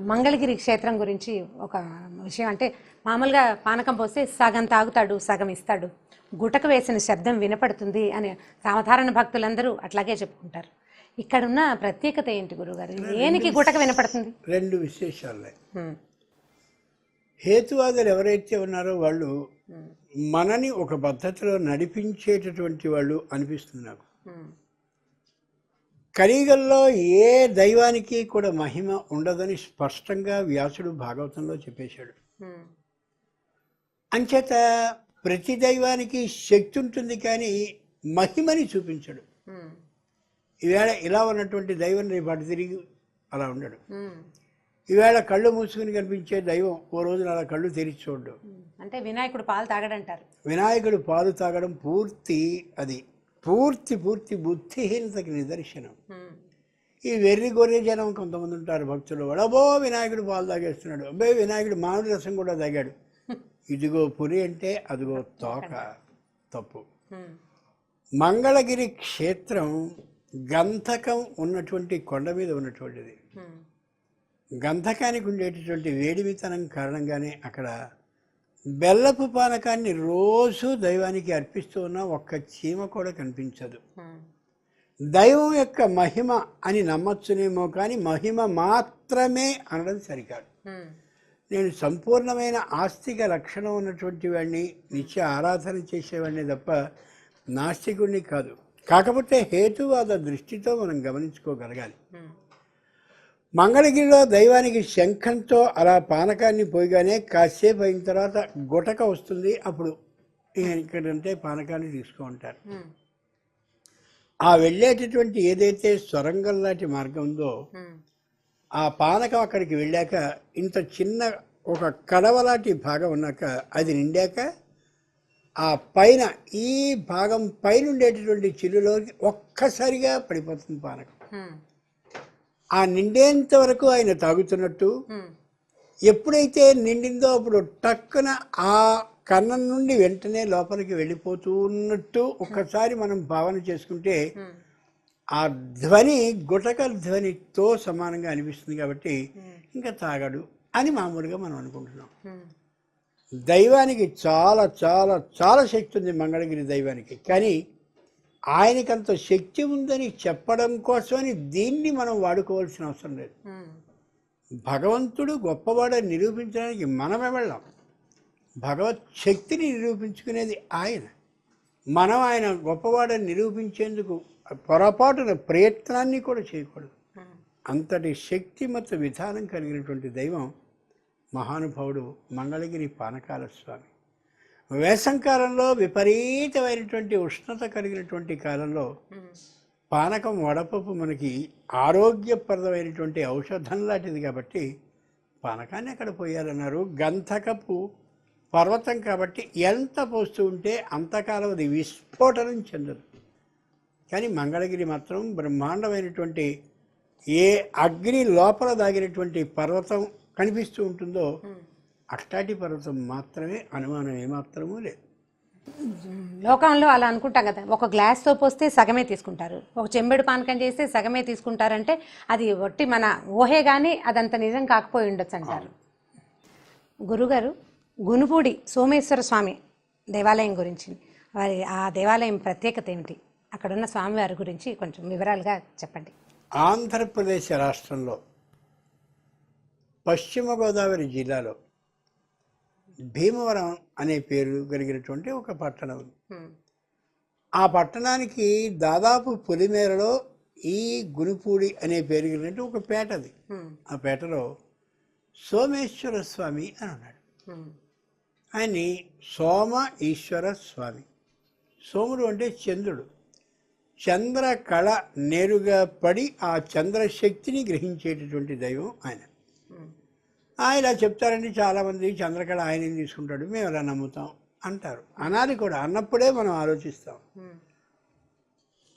మంగళగిరి క్షేత్రం గురించి ఒక విషయం అంటే మామూలుగా పానకం పోస్తే సగం తాగుతాడు సగం ఇస్తాడు, గుటక వేసిన శబ్దం వినపడుతుంది అని సాధారణ భక్తులందరూ అట్లాగే చెప్పుకుంటారు. ఇక్కడున్న ప్రత్యేకత ఏంటి గురుగారు? ఏనికి గుటక వినపడుతుంది? రెండు విశేషాలే. హేతువాదులు ఎవరైతే ఉన్నారో వాళ్ళు మనని ఒక పద్ధతిలో నడిపించేటటువంటి వాళ్ళు అనిపిస్తుంది నాకు. కలియుగంలో ఏ దైవానికి కూడా మహిమ ఉండదని స్పష్టంగా వ్యాసుడు భాగవతంలో చెప్పేశాడు. అంచేత ప్రతి దైవానికి శక్తి ఉంటుంది కానీ మహిమని చూపించడు. ఈవేళ ఇలా ఉన్నటువంటి దైవం రేపు అటు తిరిగి అలా ఉండడు. ఈవేళ కళ్ళు మూసుకుని కనిపించే దైవం ఓ రోజున అలా కళ్ళు తెరిచి చూడడు. అంటే వినాయకుడు పాలు తాగడంటారు. వినాయకుడు పాలు తాగడం అది పూర్తి బుద్ధిహీనతకి నిదర్శనం. ఈ వెర్రి గొర్రె జనం కొంతమంది ఉంటారు భక్తులు, అబ్బో వినాయకుడు పాలు తాగేస్తున్నాడు, అబ్బాయి వినాయకుడు మామిడి రసం కూడా తాగాడు. ఇదిగో పులి అంటే అదిగో తోక. తప్పు. మంగళగిరి క్షేత్రం గంధకం ఉన్నటువంటి కొండ మీద ఉన్నటువంటిది. గంధకానికి ఉండేటటువంటి వేడిమితనం కారణంగానే అక్కడ బెల్లపు పానకాన్ని రోజు దైవానికి అర్పిస్తూ ఉన్నా ఒక్క చీమ కూడా కనిపించదు. దైవం యొక్క మహిమ అని నమ్మచ్చునేమో కానీ మహిమ మాత్రమే అనడం సరికాదు. నేను సంపూర్ణమైన ఆస్తిక లక్షణం ఉన్నటువంటి వాడిని, నిత్య ఆరాధన చేసేవాడిని తప్ప నాస్తికుడిని కాదు. కాకపోతే హేతువాద దృష్టితో మనం గమనించుకోగలగాలి. మంగళగిరిలో దైవానికి శంఖంతో అలా పానకాన్ని పోయగానే కాసేపు అయిన తర్వాత గుటక వస్తుంది. అప్పుడు ఇక్కడంటే పానకాన్ని తీసుకుంటారు. ఆ వెళ్ళేటటువంటి ఏదైతే సొరంగం లాంటి మార్గం ఉందో ఆ పానకం అక్కడికి వెళ్ళాక ఇంత చిన్న ఒక కడవ లాంటి భాగం ఉన్నాక అది నిండాక ఆ పైన ఈ భాగం పైన ఉండేటటువంటి చిల్లులోకి ఒక్కసారిగా పడిపోతుంది పానకం. ఆ నిండేంత వరకు ఆయన తాగుతున్నట్టు, ఎప్పుడైతే నిండిందో అప్పుడు టక్కున ఆ కన్నం నుండి వెంటనే లోపలికి వెళ్ళిపోతూ ఉన్నట్టు ఒక్కసారి మనం భావన చేసుకుంటే ఆ ధ్వని గుటక ధ్వనితో సమానంగా అనిపిస్తుంది. కాబట్టి ఇంకా తాగడు అని మామూలుగా మనం అనుకుంటున్నాం. దైవానికి చాలా చాలా చాలా శక్తి ఉంది మంగళగిరి దైవానికి. కానీ ఆయనకంత శక్తి ఉందని చెప్పడం కోసమని దీన్ని మనం వాడుకోవాల్సిన అవసరం లేదు. భగవంతుడు గొప్పవాడని నిరూపించడానికి మనమే వెళ్ళాం. భగవత్ శక్తిని నిరూపించుకునేది ఆయన. మనం ఆయన గొప్పవాడని నిరూపించేందుకు పొరపాటున ప్రయత్నాన్ని కూడా చేయకూడదు. అంతటి శక్తిమత విధానం కలిగినటువంటి దైవం మహానుభావుడు మంగళగిరి పానకాల స్వామి. వేసంకాలంలో విపరీతమైనటువంటి ఉష్ణత కలిగినటువంటి కాలంలో పానకం వడపప్పు మనకి ఆరోగ్యప్రదమైనటువంటి ఔషధం లాంటిది కాబట్టి పానకాన్ని అక్కడ పోయాలన్నారు. గంధకపు పర్వతం కాబట్టి ఎంత పోస్తూ ఉంటే అంతకాలం అది విస్ఫోటనం చెందదు. కానీ మంగళగిరి మాత్రం బ్రహ్మాండమైనటువంటి ఏ అగ్ని లోపల దాగినటువంటి పర్వతం కనిపిస్తూ ఉంటుందో అష్టాటి పర్వతం మాత్రమే, అనుమానం ఏమాత్రమూ లేదు. లోకంలో అలా అనుకుంటాం కదా, ఒక గ్లాస్తో పోస్తే సగమే తీసుకుంటారు, ఒక చెంబెడు పానకం చేస్తే సగమే తీసుకుంటారంటే అది ఒట్టి మన ఊహే కానీ అదంత నిజం కాకపోయి ఉండొచ్చు అంటారు. గురుగారు, గునుపూడి సోమేశ్వర స్వామి దేవాలయం గురించి, వారి ఆ దేవాలయం ప్రత్యేకత ఏమిటి? అక్కడున్న స్వామివారి గురించి కొంచెం వివరాలుగా చెప్పండి. ఆంధ్రప్రదేశ్ రాష్ట్రంలో పశ్చిమ గోదావరి జిల్లాలో భీమవరం అనే పేరు కలిగినటువంటి ఒక పట్టణం. ఆ పట్టణానికి దాదాపు పొలిమేరలో ఈ గునుపూడి అనే పేరు కలిగినట్టు ఒక పేటది. ఆ పేటలో సోమేశ్వర స్వామి అని అన్నాడు. ఆయన్ని సోమ ఈశ్వర స్వామి. సోముడు అంటే చంద్రుడు. చంద్ర కళ నేరుగా పడి ఆ చంద్రశక్తిని గ్రహించేటటువంటి దైవం ఆయన. ఇలా చెప్తారండి చాలామంది, చంద్రకళ ఆయన తీసుకుంటాడు, మేము ఎలా నమ్ముతాం అంటారు. అనాలి కూడా, అన్నప్పుడే మనం ఆలోచిస్తాం.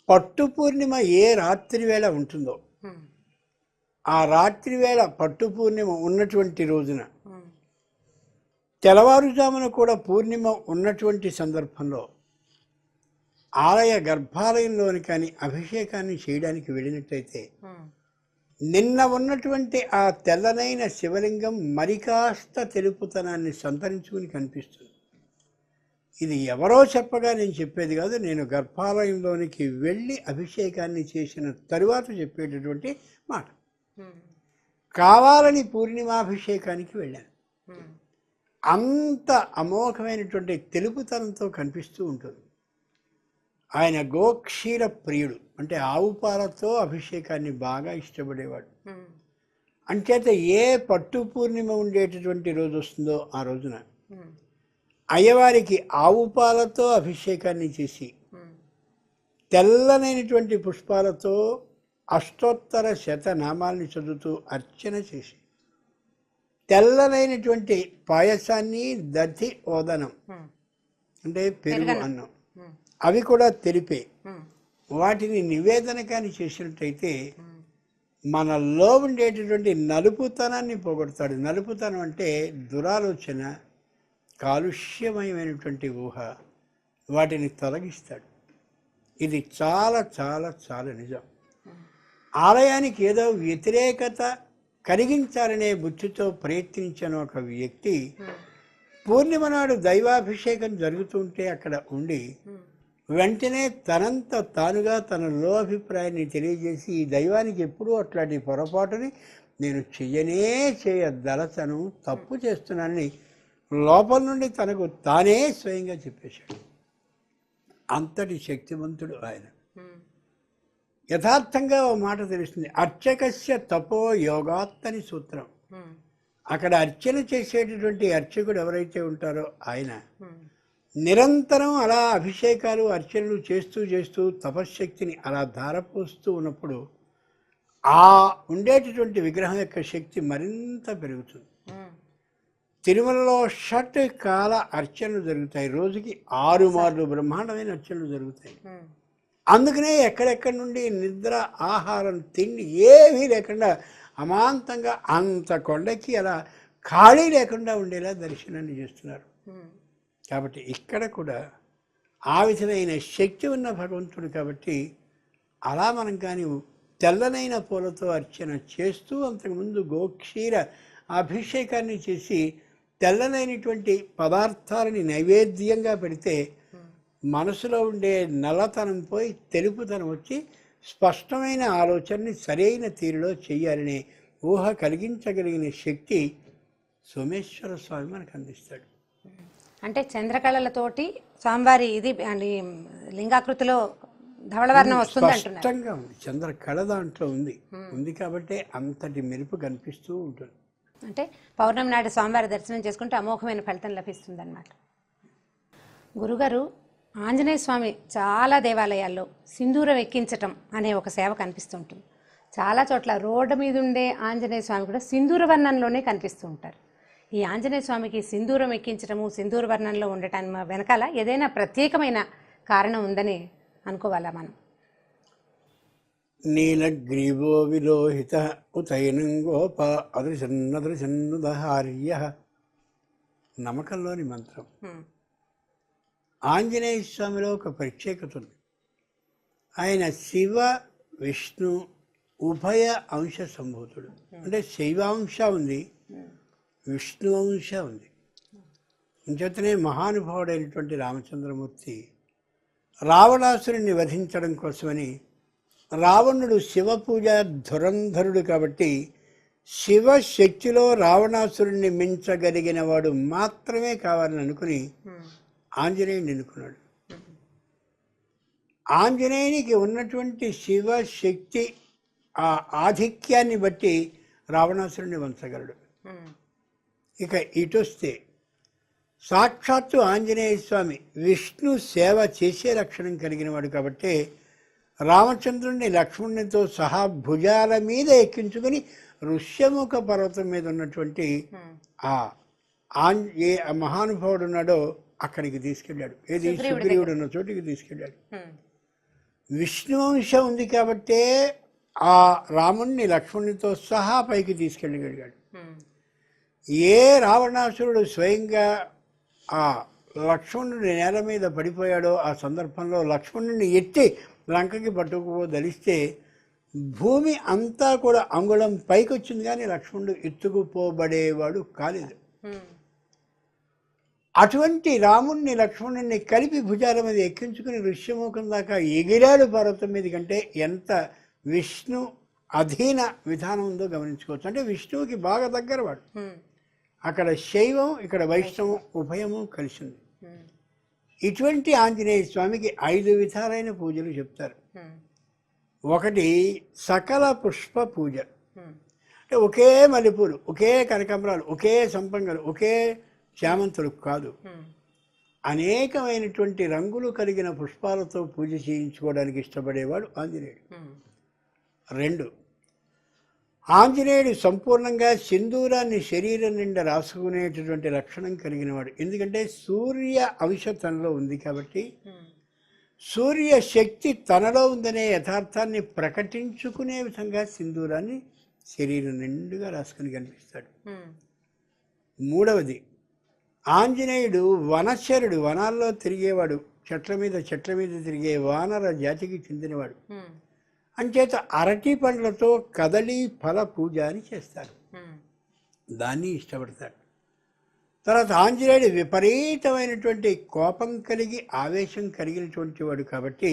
పట్టు పూర్ణిమ ఏ రాత్రి వేళ ఉంటుందో ఆ రాత్రి వేళ పట్టు పూర్ణిమ ఉన్నటువంటి రోజున తెల్లవారుజామున కూడా పూర్ణిమ ఉన్నటువంటి సందర్భంలో ఆలయ గర్భాలయంలోని కానీ అభిషేకాన్ని చేయడానికి వెళ్ళినట్టయితే నిన్న ఉన్నటువంటి ఆ తెల్లనైన శివలింగం మరి కాస్త తెలుపుతనాన్ని సంతరించుకుని కనిపిస్తుంది. ఇది ఎవరో చెప్పగా నేను చెప్పేది కాదు, నేను గర్భాలయంలోనికి వెళ్ళి అభిషేకాన్ని చేసిన తరువాత చెప్పేటటువంటి మాట. కావాలని పూర్ణిమాభిషేకానికి వెళ్ళాను. అంత అమోఘమైనటువంటి తెలుపుతనంతో కనిపిస్తూ ఉంటుంది. ఆయన గోక్షీర ప్రియుడు, అంటే ఆవు పాలతో అభిషేకాన్ని బాగా ఇష్టపడేవాడు. అంచేత ఏ పట్టు పూర్ణిమ ఉండేటటువంటి రోజు వస్తుందో ఆ రోజున అయ్యవారికి ఆవు పాలతో అభిషేకాన్ని చేసి తెల్లనైనటువంటి పుష్పాలతో అష్టోత్తర శతనామాల్ని చదువుతూ అర్చన చేసి తెల్లనైనటువంటి పాయసాన్ని దధి ఓదనం అంటే పెరుగు అన్నం అవి కూడా తెలిపే వాటిని నివేదన కానీ చేసినట్టయితే మనలో ఉండేటటువంటి నలుపుతనాన్ని పోగొడతాడు. నలుపుతనం అంటే దురాలోచన, కాలుష్యమయమైనటువంటి ఊహ, వాటిని తొలగిస్తాడు. ఇది చాలా చాలా చాలా నిజం. ఆలయానికి ఏదో వ్యతిరేకత కలిగించాలనే బుద్ధితో ప్రయత్నించిన ఒక వ్యక్తి పూర్ణిమ నాడు దైవాభిషేకం జరుగుతుంటే అక్కడ ఉండి వెంటనే తనంత తానుగా తనలో అభిప్రాయాన్ని తెలియజేసి ఈ దైవానికి ఎప్పుడూ అట్లాంటి పొరపాటుని నేను చేయదలచను, తప్పు చేస్తున్నానని లోపల నుండి తనకు తానే స్వయంగా చెప్పేశాడు. అంతటి శక్తివంతుడు ఆయన. యథార్థంగా ఓ మాట తెలుస్తుంది, అర్చకస్య తపో యోగాత్తని సూత్రం. అక్కడ అర్చన చేసేటటువంటి అర్చకుడు ఎవరైతే ఉంటారో ఆయన నిరంతరం అలా అభిషేకాలు అర్చనలు చేస్తూ చేస్తూ తపశ్శక్తిని అలా ధారపోస్తూ ఉన్నప్పుడు ఆ ఉండేటటువంటి విగ్రహం యొక్క శక్తి మరింత పెరుగుతుంది. తిరుమలలో షట్ కాల అర్చనలు జరుగుతాయి. రోజుకి 6 మార్లు బ్రహ్మాండమైన అర్చనలు జరుగుతాయి. అందుకనే ఎక్కడెక్కడి నుండి నిద్ర, ఆహారం, తిండి ఏమీ లేకుండా అమాంతంగా అంత కొండకి అలా ఖాళీ లేకుండా ఉండేలా దర్శనాన్ని చేస్తున్నారు. కాబట్టి ఇక్కడ కూడా ఆ విధమైన శక్తి ఉన్న భగవంతుడు కాబట్టి అలా మనం కానీ తెల్లనైన పూలతో అర్చన చేస్తూ అంతకుముందు గోక్షీర అభిషేకాన్ని చేసి తెల్లనైనటువంటి పదార్థాలని నైవేద్యంగా పెడితే మనసులో ఉండే నల్లతనం పోయి తెలుపుతనం వచ్చి స్పష్టమైన ఆలోచనని సరైన తీరులో చెయ్యాలనే ఊహ కలిగించగలిగిన శక్తి సోమేశ్వర స్వామి మనకు అందిస్తాడు. అంటే చంద్రకళలతోటి స్వామివారి ఇది లింగాకృతిలో ధవళవర్ణం వస్తుంది అంటున్నారు. స్పష్టంగా ఉంది, చంద్రకళ దాంట్లో ఉంది కాబట్టి అంతటి మెరుపు కనిపిస్తూ ఉంటుంది. అంటే పౌర్ణమి నాడు స్వామివారి దర్శనం చేసుకుంటే అమోఘమైన ఫలితం లభిస్తుంది అన్నమాట. గురుగారు, ఆంజనేయ స్వామి చాలా దేవాలయాల్లో సింధూరం ఎక్కించటం అనే ఒక సేవ కనిపిస్తుంటుంది. చాలా చోట్ల రోడ్డు మీద ఉండే ఆంజనేయ స్వామి కూడా సింధూర వర్ణంలోనే కనిపిస్తూ ఉంటారు. ఈ ఆంజనేయ స్వామికి సింధూరం ఎక్కించడము, సింధూర వర్ణంలో ఉండటానికి వెనకాల ఏదైనా ప్రత్యేకమైన కారణం ఉందని అనుకోవాలా మనం? నీలగ్రీవో విలోహిత ఉతైనం గోప అదృశన్నదృశన్నుదహార్య నమ్మకంలోని మంత్రం. ఆంజనేయ స్వామిలో ఒక ప్రత్యేకత ఉంది. ఆయన శివ విష్ణు ఉభయ అంశ సంభూతుడు. అంటే శైవాంశ ఉంది, విష్ణు అంశ ఉంది. ఇంచేతనే మహానుభావుడైనటువంటి రామచంద్రమూర్తి రావణాసురుణ్ణి వధించడం కోసమని, రావణుడు శివ పూజ ధురంధరుడు కాబట్టి శివశక్తిలో రావణాసురుణ్ణి మించగలిగిన వాడు మాత్రమే కావాలని అనుకుని ఆంజనేయుని ఎన్నుకున్నాడు. ఆంజనేయునికి ఉన్నటువంటి శివశక్తి ఆ ఆధిక్యాన్ని బట్టి రావణాసురుణ్ణి వంచగలడు. ఇక ఇటొస్తే సాక్షాత్తు ఆంజనేయ స్వామి విష్ణు సేవ చేసే లక్షణం కలిగిన వాడు కాబట్టి రామచంద్రుణ్ణి లక్ష్మణునితో సహా భుజాల మీద ఎక్కించుకుని ఋష్యముఖ పర్వతం మీద ఉన్నటువంటి ఏ మహానుభావుడు ఉన్నాడో అక్కడికి తీసుకెళ్ళాడు. ఏది సుగ్రీవుడు ఉన్న చోటికి తీసుకెళ్ళాడు. విష్ణువంశం ఉంది కాబట్టే ఆ రాముణ్ణి లక్ష్మణునితో సహా పైకి తీసుకెళ్ళగలిగాడు. ఏ రావణాసురుడు స్వయంగా ఆ లక్ష్మణుడి నేల మీద పడిపోయాడో ఆ సందర్భంలో లక్ష్మణుడిని ఎత్తి లంకకి పట్టుకుపోదలిస్తే భూమి అంతా కూడా అంగుళం పైకి వచ్చింది కానీ లక్ష్మణుడు ఎత్తుకుపోబడేవాడు కాలేదు. అటువంటి రాముణ్ణి లక్ష్మణుడిని కలిపి భుజాల మీద ఎక్కించుకుని ఋష్యముఖం దాకా ఎగిరాడు పర్వతం మీద కంటే ఎంత విష్ణు అధీన విధానం ఉందో గమనించుకోవచ్చు. అంటే విష్ణువుకి బాగా దగ్గరవాడు. అక్కడ శైవం ఇక్కడ వైష్ణవం ఉభయము కలిసింది. ఇటువంటి ఆంజనేయ స్వామికి 5 విధాలైన పూజలు చెప్తారు. ఒకటి సకల పుష్ప పూజ, అంటే ఒకే మల్లెపూలు, ఒకే కనకాంబరాలు, ఒకే సంపంగలు, ఒకే చామంతులు కాదు, అనేకమైనటువంటి రంగులు కలిగిన పుష్పాలతో పూజ చేయించుకోవడానికి ఇష్టపడేవాడు ఆంజనేయుడు. 2, ఆంజనేయుడు సంపూర్ణంగా సింధూరాన్ని శరీరం నిండా రాసుకునేటటువంటి లక్షణం కలిగినవాడు. ఎందుకంటే సూర్య అంశ తనలో ఉంది కాబట్టి సూర్య శక్తి తనలో ఉందనే యథార్థాన్ని ప్రకటించుకునే విధంగా సింధూరాన్ని శరీరం నిండుగా రాసుకుని కనిపిస్తాడు. 3వది, ఆంజనేయుడు వనచరుడు, వనాల్లో తిరిగేవాడు, చెట్ల మీద తిరిగే వానర జాతికి చెందినవాడు. అంచేత అరటి పండ్లతో కదలి ఫల పూజ అని చేస్తారు, దాన్ని ఇష్టపడతాడు. తర్వాత ఆంజనేయుడు విపరీతమైనటువంటి కోపం కలిగి ఆవేశం కలిగినటువంటి వాడు కాబట్టి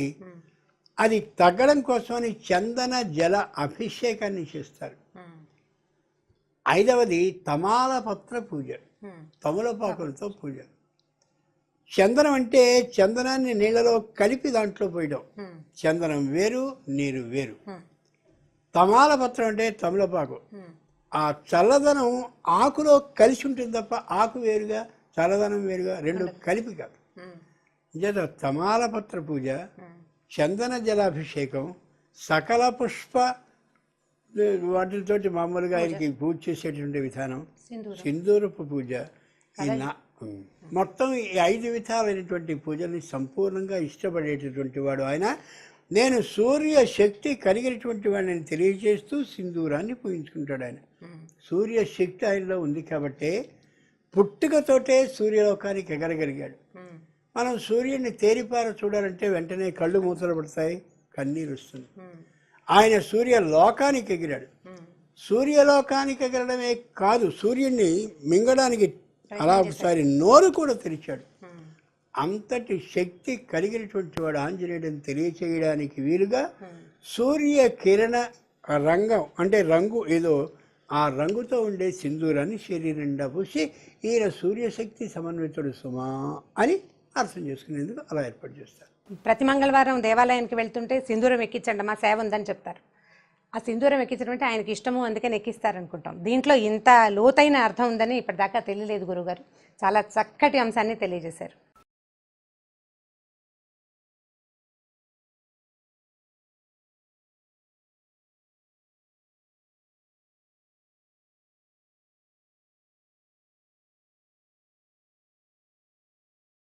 అది తగ్గడం కోసమని చందన జల అభిషేకాన్ని చేస్తారు. 5వది తమాలపత్ర పూజ, తమలపాకులతో పూజ. చందనం అంటే చందనాన్ని నీళ్ళలో కలిపి దాంట్లో పోయడం. చందనం వేరు, నీరు వేరు. తమాలపత్రం అంటే తమలపాకు, ఆ చల్లదనం ఆకులో కలిసి ఉంటుంది తప్ప ఆకు వేరుగా చల్లదనం వేరుగా రెండు కలిపి కాదు. చేత తమాలపత్ర పూజ, చందన జలాభిషేకం, సకల పుష్ప వాటితోటి మామూలుగా ఆయనకి పూజ చేసేటువంటి విధానం, సింధూరపు పూజ, మొత్తం ఈ 5 విధాలైనటువంటి పూజల్ని సంపూర్ణంగా ఇష్టపడేటటువంటి వాడు ఆయన. నేను సూర్య శక్తి కలిగినటువంటి వాడిని తెలియజేస్తూ సింధూరాన్ని పూజించుకుంటాడు ఆయన. సూర్య శక్తి ఆయనలో ఉంది కాబట్టి పుట్టుకతోటే సూర్యలోకానికి ఎగరగలిగాడు. మనం సూర్యుడిని తేరిపార చూడాలంటే వెంటనే కళ్ళు మూతలు పడతాయి, కన్నీరు వస్తుంది. ఆయన సూర్యలోకానికి ఎగిరాడు. సూర్యలోకానికి ఎగరడమే కాదు, సూర్యుడిని మింగడానికి అలా ఒకసారి నోరు కూడా తెరిచాడు. అంతటి శక్తి కలిగినటువంటి వాడు ఆంజనేయుడిని తెలియచేయడానికి వీలుగా సూర్య కిరణ రంగం అంటే రంగు ఏదో ఆ రంగుతో ఉండే సింధూరాన్ని శరీరం నిండా పూసి ఈయన సూర్యశక్తి సమన్వితుడు సుమా అని అర్థం చేసుకునేందుకు అలా ఏర్పాటు చేస్తారు. ప్రతి మంగళవారం దేవాలయానికి వెళ్తుంటే సింధూరం ఎక్కించండి మా సేవ ఉందని చెప్తారు. ఆ సింధూరం ఎక్కించడం అంటే ఆయనకి ఇష్టము, అందుకని ఎక్కిస్తారనుకుంటాం. దీంట్లో ఇంత లోతైన అర్థం ఉందని ఇప్పటిదాకా తెలియలేదు గురుగారు. చాలా చక్కటి అంశాన్ని తెలియజేశారు.